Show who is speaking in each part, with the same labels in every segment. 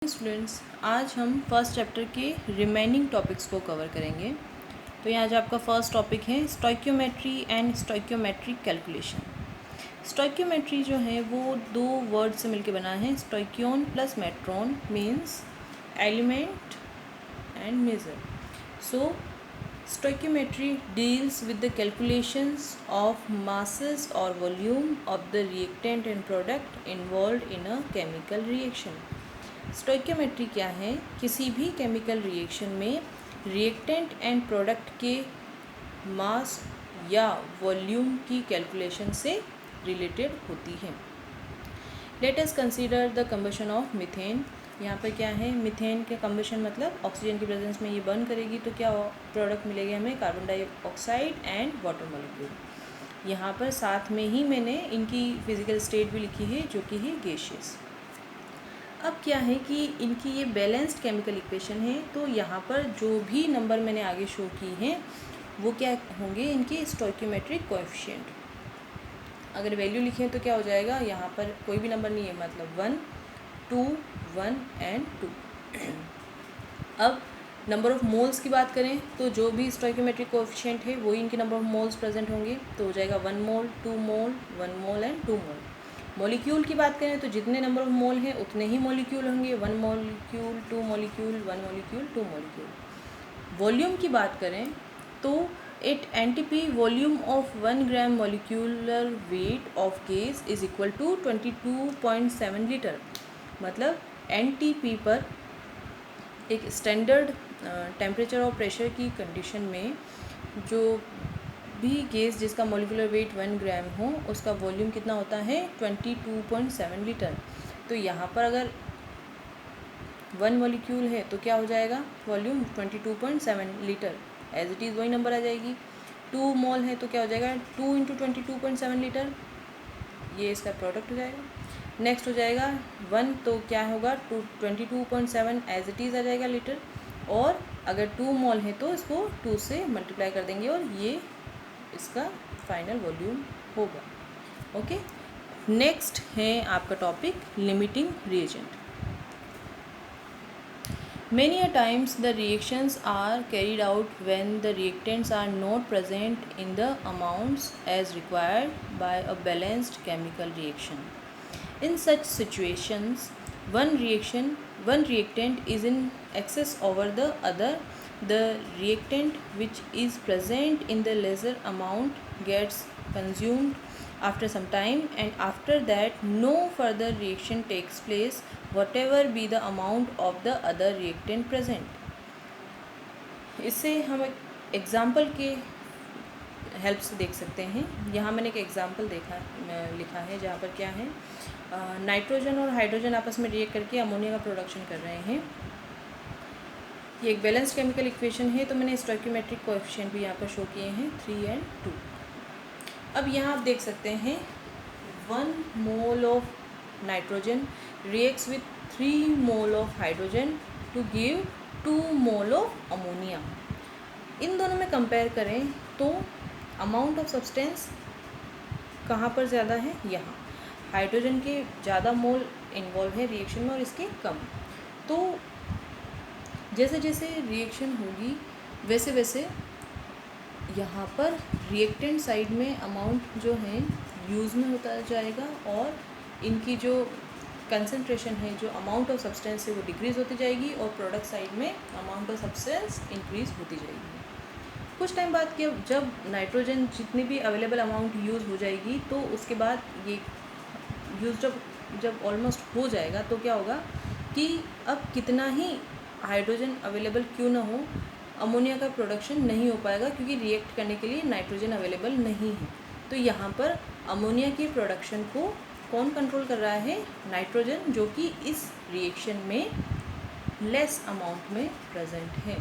Speaker 1: Students, आज हम first chapter के रिमेनिंग टॉपिक्स को कवर करेंगे। तो यहाँ जो आपका फर्स्ट टॉपिक है stoichiometry and stoichiometric calculation. Stoichiometry जो है वो दो वर्ड से मिलकर बना है, stoicheion plus metron means element and measure. So stoichiometry deals with the calculations of masses और volume of the reactant and product involved in a chemical reaction. Stoichiometry क्या है? किसी भी केमिकल रिएक्शन में रिएक्टेंट एंड प्रोडक्ट के मास या volume की calculation से रिलेटेड होती है। Let us consider the combustion of methane. यहाँ पर क्या है? मीथेन के कंबशन मतलब ऑक्सीजन की प्रेजेंस में ये बर्न करेगी तो क्या प्रोडक्ट मिलेगा हमें? Carbon dioxide and water molecule. यहाँ पर साथ में ही मैंने इनकी फिजिकल स्टेट भी लिखी है जो कि है गैसियस। अब क्या है कि इनकी ये बैलेंस्ड केमिकल इक्वेशन है, तो यहाँ पर जो भी नंबर मैंने आगे शो की हैं वो क्या होंगे? इनके स्टोइक्योमेट्रिक कोएफिशिएंट। अगर वैल्यू लिखें तो क्या हो जाएगा? यहाँ पर कोई भी नंबर नहीं है, मतलब 1, 2, 1 एंड 2। अब नंबर ऑफ मोल्स की बात करें तो जो भी स्टोइक्योमेट्रिक कोएफिशिएंट है वही इनके नंबर ऑफ मोल्स प्रेजेंट होंगे, तो हो जाएगा 1 मोल, 2 मोल, 1 मोल एंड 2 मोल। मॉलिक्यूल की बात करें तो जितने नंबर ऑफ मोल हैं उतने ही मॉलिक्यूल होंगे, 1 molecule, 2 molecule, 1 molecule, 2 molecule. Volume की बात करें तो it NTP volume of 1 gram molecular weight of gas is equal to 22.7 litre. मतलब एनटीपी पर एक स्टैंडर्ड टेम्परेचर और प्रेशर की कंडीशन में जो भी गैस जिसका मॉलिक्यूलर वेट 1 ग्राम हो उसका वॉल्यूम कितना होता है? 22.7 लीटर। तो यहाँ पर अगर 1 मॉलिक्यूल है तो क्या हो जाएगा? Volume 22.7 litre, as it is वही नंबर आ जाएगी। 2 मोल है तो क्या हो जाएगा? 2 इंटू 22.7 लीटर, ये इसका प्रोडक्ट हो जाएगा। नेक्स्ट हो जाएगा 1, तो क्या होगा? 22.7 एज इट इज़ आ जाएगा लीटर, और अगर 2 मोल है तो इसको 2 से मल्टीप्लाई कर देंगे और ये इसका फाइनल वॉल्यूम होगा। ओके, नेक्स्ट है आपका topic limiting reagent. Many a times the reactions are carried out when the reactants are not present in the amounts as required by a balanced chemical reaction. In such situations, one reactant is in excess over the other. The reactant which is present in the lesser amount gets consumed after some time, and after that no further reaction takes place whatever be the amount of the other reactant present. इससे हम एक example के help से देख सकते हैं। यहाँ मैंने एक एग्ज़ाम्पल लिखा है जहाँ पर क्या है, नाइट्रोजन और हाइड्रोजन आपस में रिएक्ट करके अमोनिया का प्रोडक्शन कर रहे हैं। ये एक बैलेंस्ड केमिकल इक्वेशन है, तो मैंने स्टोइक्योमेट्रिक कोएफिशिएंट भी यहाँ पर शो किए हैं 3 और 2। अब यहाँ आप देख सकते हैं 1 mole of nitrogen reacts with 3 mole of hydrogen to give 2 mole of ammonia. इन दोनों में कंपेयर करें तो अमाउंट ऑफ सब्सटेंस कहाँ पर ज़्यादा है? यहाँ हाइड्रोजन के ज़्यादा मोल इन्वॉल्व है रिएक्शन में और इसके कम। तो जैसे जैसे रिएक्शन होगी वैसे वैसे यहाँ पर रिएक्टेंट साइड में अमाउंट जो है यूज़ में होता जाएगा और इनकी जो कंसंट्रेशन है, जो अमाउंट ऑफ सब्सटेंस है वो डिक्रीज़ होती जाएगी और प्रोडक्ट साइड में अमाउंट ऑफ सब्सटेंस इंक्रीज़ होती जाएगी। कुछ टाइम बाद के जब नाइट्रोजन जितनी भी अवेलेबल अमाउंट यूज़ हो जाएगी तो उसके बाद ये यूज़ जब ऑलमोस्ट हो जाएगा तो क्या होगा कि अब कितना ही हाइड्रोजन अवेलेबल क्यों ना हो, अमोनिया का प्रोडक्शन नहीं हो पाएगा क्योंकि रिएक्ट करने के लिए नाइट्रोजन अवेलेबल नहीं है। तो यहाँ पर अमोनिया के प्रोडक्शन को कौन कंट्रोल कर रहा है? नाइट्रोजन, जो कि इस रिएक्शन में लेस अमाउंट में प्रेजेंट है।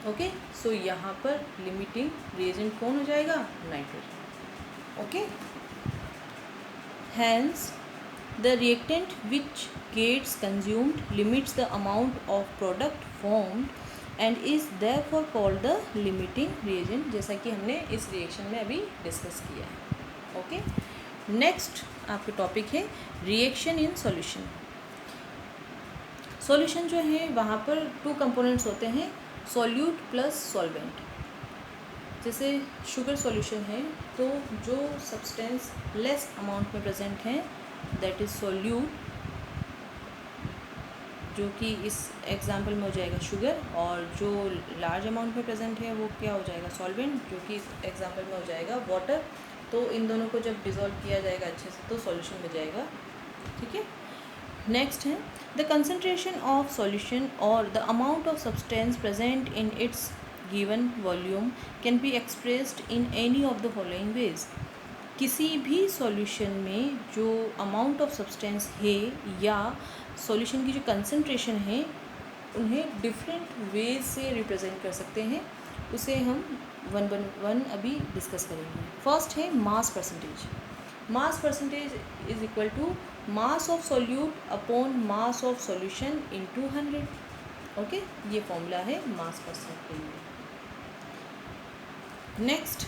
Speaker 1: ओके, सो यहाँ पर लिमिटिंग रिएजेंट कौन हो जाएगा? Nitrogen. Okay, hence the reactant which gets consumed limits the amount of product formed and is therefore called the limiting reagent, जैसा कि हमने इस रिएक्शन में अभी डिस्कस किया है। ओके, नेक्स्ट आपका टॉपिक है रिएक्शन इन सॉल्यूशन। सॉल्यूशन जो है वहाँ पर 2 कंपोनेंट्स होते हैं, सॉल्यूट प्लस सॉल्वेंट। जैसे शुगर सॉल्यूशन है तो जो सब्सटेंस लेस अमाउंट में प्रेजेंट है दैट इज़ सॉल्यूट, जो कि इस एग्जांपल में हो जाएगा शुगर, और जो लार्ज अमाउंट में प्रेजेंट है वो क्या हो जाएगा सॉल्वेंट, जो कि इस एग्जांपल में हो जाएगा वाटर। तो इन दोनों को जब डिज़ोल्व किया जाएगा अच्छे से तो सॉल्यूशन बन जाएगा। ठीक है, नेक्स्ट है द कंसंट्रेशन ऑफ सॉल्यूशन और the amount of substance present in its given volume can be expressed in any of the following veg. किसी भी सॉल्यूशन में जो अमाउंट ऑफ सब्सटेंस है या सॉल्यूशन की जो कंसंट्रेशन है उन्हें डिफरेंट वेज से रिप्रेजेंट कर सकते हैं। उसे हम वन बाय वन अभी डिस्कस करेंगे। फर्स्ट है mass percentage. Mass percentage is equal to mass of solute upon mass of solution into 100। Okay, ये फॉर्मूला है मास परसेंट के लिए। नेक्स्ट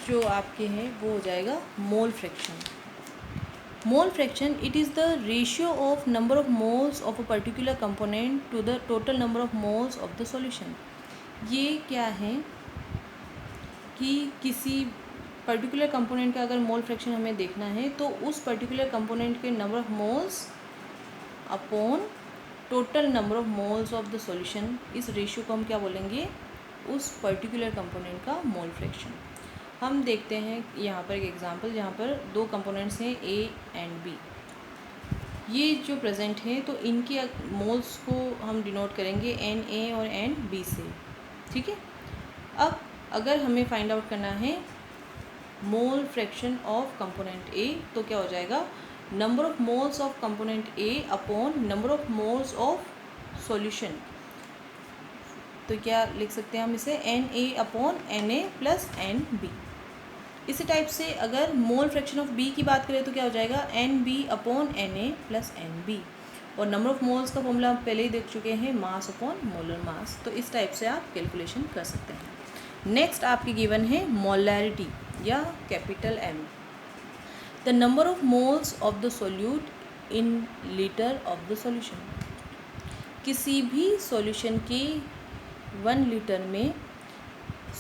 Speaker 1: जो आपके हैं वो हो जाएगा mole fraction. Mole fraction it is the ratio of number of moles of a particular component to the total number of moles of the solution. ये क्या है कि किसी पर्टिकुलर कंपोनेंट का अगर मोल फ्रैक्शन हमें देखना है तो उस पर्टिकुलर कंपोनेंट के number of moles upon total number of moles of the solution, इस रेशियो को हम क्या बोलेंगे, उस पर्टिकुलर कंपोनेंट का मोल फ्रैक्शन। हम देखते हैं यहाँ पर एक एग्जांपल जहाँ पर 2 कंपोनेंट्स हैं ए एंड बी। ये जो प्रेजेंट हैं तो इनके मोल्स को हम डिनोट करेंगे एन ए और एन बी से। ठीक है, अब अगर हमें फाइंड आउट करना है mole fraction of component A तो क्या हो जाएगा, number of moles of component A upon number of moles of solution. तो क्या लिख सकते हैं हम इसे, N A upon N A plus N B. इसी टाइप से अगर मोल फ्रैक्शन ऑफ बी की बात करें तो क्या हो जाएगा, N B upon N A plus N B. और नंबर ऑफ मोल्स का फॉर्मूला आप पहले ही देख चुके हैं, मास अपॉन मोलर मास। तो इस टाइप से आप कैलकुलेशन कर सकते हैं। नेक्स्ट आपकी गिवन है मोलैरिटी या capital M, the number of moles of the solute in litre of the solution. किसी भी सॉल्यूशन के 1 लीटर में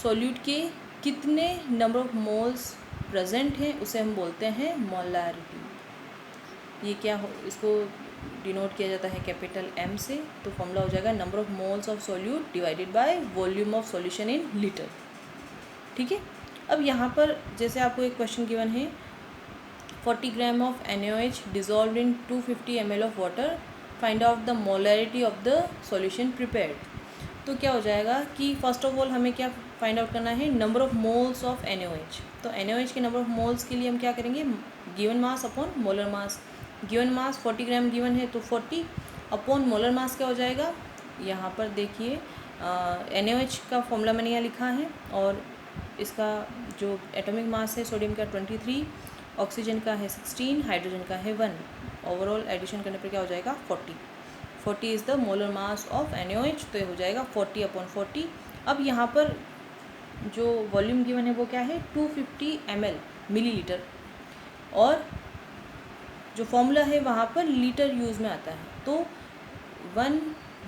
Speaker 1: सॉल्यूट के कितने नंबर ऑफ मोल्स प्रेजेंट हैं उसे हम बोलते हैं मोलैरिटी। ये क्या हो, इसको डिनोट किया जाता है कैपिटल एम से। तो फॉर्मूला हो जाएगा number of moles of solute divided by volume of solution in litre. ठीक है, अब यहाँ पर जैसे आपको एक क्वेश्चन गिवन है 40 gram of NaOH dissolve in 250 ml of water, find out the molarity of the solution prepared. तो क्या हो जाएगा कि फर्स्ट ऑफ ऑल हमें क्या फाइंड आउट करना है, number of moles of NaOH। तो NaOH के नंबर ऑफ मोल्स के लिए हम क्या करेंगे, given mass upon molar mass. Given mass 40 ग्राम गिवन है तो 40 अपॉन मोलर मास क्या हो जाएगा, यहाँ पर देखिए NaOH का फॉर्मूला मैंने यहाँ लिखा है और इसका जो एटॉमिक मास है सोडियम का 23, ऑक्सीजन का है 16, हाइड्रोजन का है 1। ओवरऑल एडिशन करने पर क्या हो जाएगा 40 is the molar mass of NaOH। तो ये हो जाएगा 40 अपॉन 40। अब यहाँ पर जो वॉल्यूम गिवन है वो क्या है 250 ml मिलीलीटर, और जो फॉर्मूला है वहाँ पर लीटर यूज़ में आता है। तो 1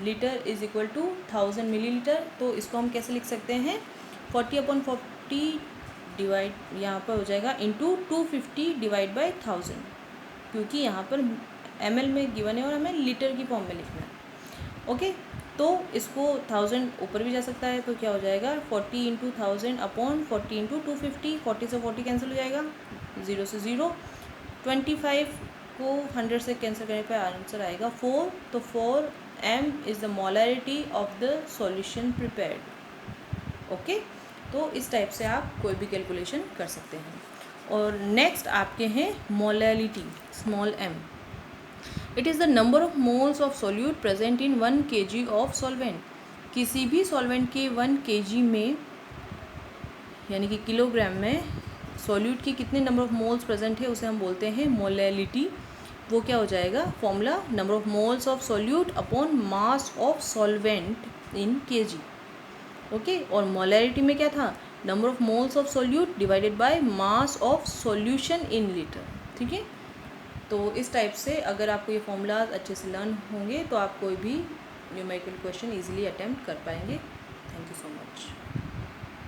Speaker 1: litre is equal to 1000 millilitre. तो इसको हम कैसे लिख सकते हैं, 40 अपॉन 40 डिवाइड यहाँ पर हो जाएगा इंटू 250 डिवाइड बाई 1000, क्योंकि यहाँ पर ml में गिवन है और हमें लीटर की फॉर्म में लिखना है। ओके, तो इसको 1000 ऊपर भी जा सकता है। तो क्या हो जाएगा 40 इंटू 1000 अपॉन 40 इंटू 250, 40 से 40 कैंसिल हो जाएगा, 0 से 0, 25 को 100 से कैंसिल करने पर आंसर आएगा 4। तो 4 m is the molarity of the solution prepared. Okay, तो इस टाइप से आप कोई भी कैलकुलेशन कर सकते हैं। और नेक्स्ट आपके हैं molality, small m। It is the number of moles of solute present in 1 kg of solvent. किसी भी सॉल्वेंट के 1 kg में यानी कि किलोग्राम में सॉल्यूट के कितने नंबर ऑफ मोल्स प्रेजेंट है उसे हम बोलते हैं मोलैलिटी। वो क्या हो जाएगा, formula number of moles of solute upon mass of solvent in kg। Okay, और मोलैरिटी में क्या था, number of moles of solute divided by mass of solution in litre. ठीक है, तो इस टाइप से अगर आपको ये फॉर्मूलाज अच्छे से लर्न होंगे तो आप कोई भी न्यूमेरिकल क्वेश्चन ईजिली अटैम्प्ट कर पाएंगे। Thank you so much.